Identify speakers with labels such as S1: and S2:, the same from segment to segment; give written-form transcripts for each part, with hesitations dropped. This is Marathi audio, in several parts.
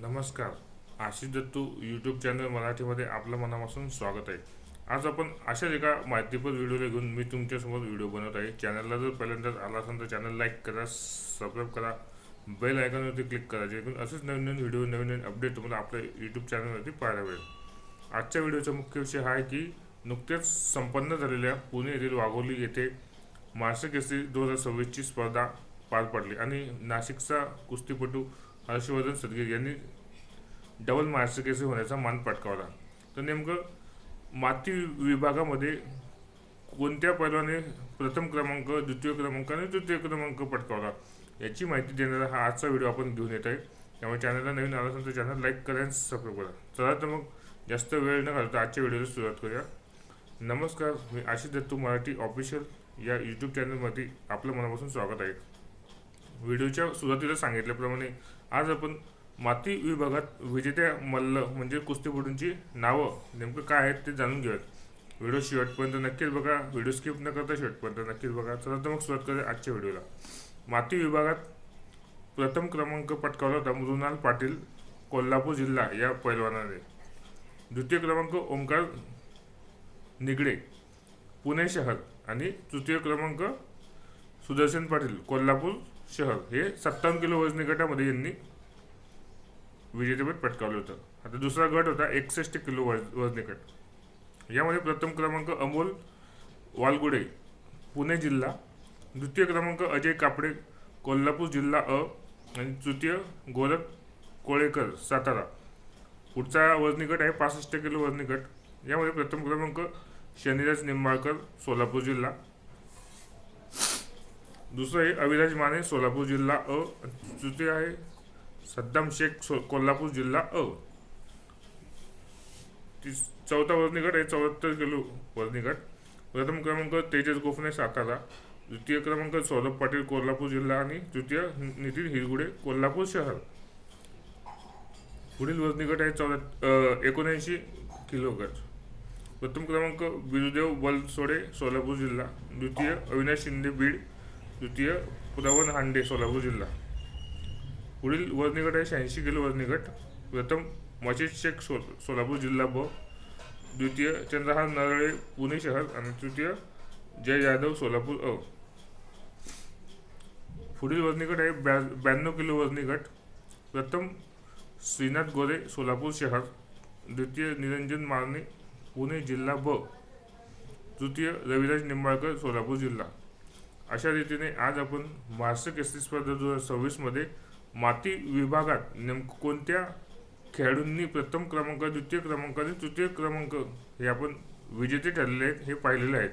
S1: नमस्कार. आशिष दत्तू यूट्यूब चॅनल मराठीमध्ये आपलं मनापासून स्वागत आहे. आज आपण अशाच एका माहितीपर व्हिडिओला घेऊन मी तुमच्यासमोर व्हिडिओ बनवत आहे. चॅनलला जर पहिल्यांदाच आला असेल तर चॅनल लाईक करा, सबस्क्राईब करा, बेल आयकॉनवरती क्लिक करा, जेणेकरून असेच नवीन नवीन व्हिडिओ नवीन नवीन अपडेट तुम्हाला आपल्या यूट्यूब चॅनलवरती पाहायला मिळेल. आजच्या व्हिडिओचा मुख्य विषय हा आहे की नुकत्याच संपन्न झालेल्या पुणे येथील वाघोली येथे महाराष्ट्र केसरी 2026ची स्पर्धा पार पडली आणि नाशिकचा कुस्तीपटू हर्षवर्धन सदगीर यांनी डबल महाराष्ट्र केसरी होण्याचा मान पटकावला. तर नेमकं माती विभागामध्ये कोणत्या पैलवाने प्रथम क्रमांक, द्वितीय क्रमांक आणि तृतीय क्रमांक पटकावला याची माहिती देणारा हा आजचा व्हिडिओ आपण घेऊन येत आहे. त्यामुळे चॅनलला नवीन आला असेल तर चॅनल लाईक करा आणि सबस्क्राईब करा. चला तर मग जास्त वेळ न घालता आजच्या व्हिडिओला सुरुवात करूया. नमस्कार, मी आशिष दत्तू मराठी ऑफिशियल या यूट्यूब चॅनलमध्ये आपलं मनापासून स्वागत आहे. व्हिडिओच्या सुरुवातीला सांगितल्याप्रमाणे आज आपण माती विभागात विजेत्या मल्ल म्हणजे कुस्तीपटूंची नावं नेमकं काय आहेत ते जाणून घेऊयात. व्हिडिओ शेवटपर्यंत नक्कीच बघा, व्हिडिओ स्किप न करता शेवटपर्यंत नक्कीच बघा. चला तर मग सुरुवात करूया आजच्या व्हिडिओला. माती विभागात प्रथम क्रमांक पटकावला होता मृणाल पाटील, कोल्हापूर जिल्हा या पैलवानाने. द्वितीय क्रमांक ओंकार निगडे, पुणे शहर आणि तृतीय क्रमांक सुदर्शन पाटील, कोल्हापूर शहर. हे 57 किलो वजनी गटामध्ये यांनी विजेतेपद पटकावलं होतं. आता दुसरा गट होता 61 किलो वजनी गट. यामध्ये प्रथम क्रमांक अमोल वालगुडे, पुणे जिल्हा. द्वितीय क्रमांक अजय कापडे, कोल्हापूर जिल्हा अ आणि तृतीय गोरख कोळेकर, सातारा. पुढचा वजनी गट आहे 65 किलो वजनी गट. यामध्ये प्रथम क्रमांक शनिराज निंबाळकर, सोलापूर जिल्हा. दुसरं आहे अविराज माने, सोलापूर जिल्हा अ. तृतीय आहे सद्दाम शेख, कोल्हापूर जिल्हा अ. चौथा वजनी गट आहे 74 किलो वजनी गट. प्रथम क्रमांक तेजस गोफणे, सातारा. द्वितीय क्रमांक सौरभ पाटील, कोल्हापूर जिल्हा आणि तृतीय नितीन हिरगुडे, कोल्हापूर शहर. पुढील वजनी गट आहे 79 किलो गट. प्रथम क्रमांक बिरुदेव बलसोडे, सोलापूर जिल्हा. द्वितीय अविनाश शिंदे, बीड. तृतीय प्रवन हांडे, सोलापूर जिल्हा. पुढील वजनी गट आहे 86 किलो वजनी गट. प्रथम मशीद शेख, सोलापूर जिल्हा ब. द्वितीय चंद्रहार नरळे, पुणे शहर आणि तृतीय जय यादव, सोलापूर अ. पुढील वजनी गट आहे 92 किलो वजनी गट. प्रथम श्रीनाथ गोरे, सोलापूर शहर. द्वितीय निरंजन मारणे, पुणे जिल्हा ब. तृतीय रविराज निंबाळकर, सोलापूर जिल्हा. अशा रीतीने आज आपण महाराष्ट्र केसरी स्पर्धा 2026 मध्ये माती विभागात नेमकं कोणत्या खेळाडूंनी प्रथम क्रमांक, द्वितीय क्रमांक आणि तृतीय क्रमांक हे आपण विजेते ठरलेले आहेत हे पाहिलेले आहेत.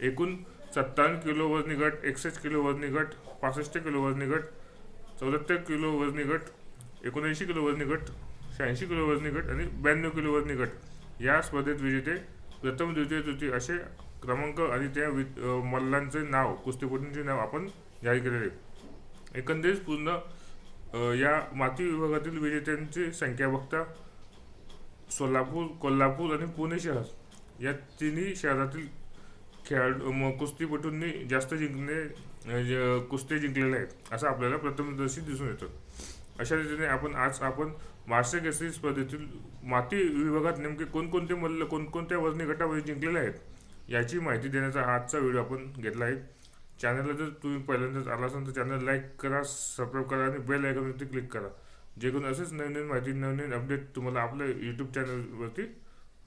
S1: एकूण 57 किलो वजनी गट, 61 किलो वजनी गट, 65 किलो वजनी गट, 74 किलो वजनी गट, 79 किलो वजनी गट, 86 किलो वजनी गट आणि 92 किलो वजनी गट या स्पर्धेत विजेते प्रथम, द्वितीय, तृतीय असे क्रमांक आणि त्या मल्लांचे नाव, कुस्तीपटूंचे नाव आपण जाहीर केलेले. एकंदरीत पूर्ण या माती विभागातील विजेत्यांची संख्या बघता सोलापूर, कोल्हापूर आणि पुणे शहर या तिन्ही शहरातील खेळाडू कुस्तीपटूंनी जास्त कुस्ती जिंकलेल्या आहेत असं आपल्याला प्रथमदर्शी दिसून येतं. अशा रीतीने आज आपण महाराष्ट्र केसरी स्पर्धेतील माती विभागात नेमके कोणकोणते मल्ल कोणकोणत्या वजनी गटामध्ये जिंकलेले आहेत याची माहिती देण्याचा हा आजचा व्हिडिओ आपण घेतला आहे. चॅनलला जर तुम्ही पहिल्यांदाच आला असाल तर चॅनल लाईक करा, सबस्क्राईब करा आणि बेल आयकॉनवरती क्लिक करा, जेणेकरून असेच नवीन नवीन माहिती, नवीन नवीन अपडेट तुम्हाला आपल्या यूट्यूब चॅनलवरती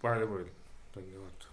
S1: पाहायला मिळेल. धन्यवाद.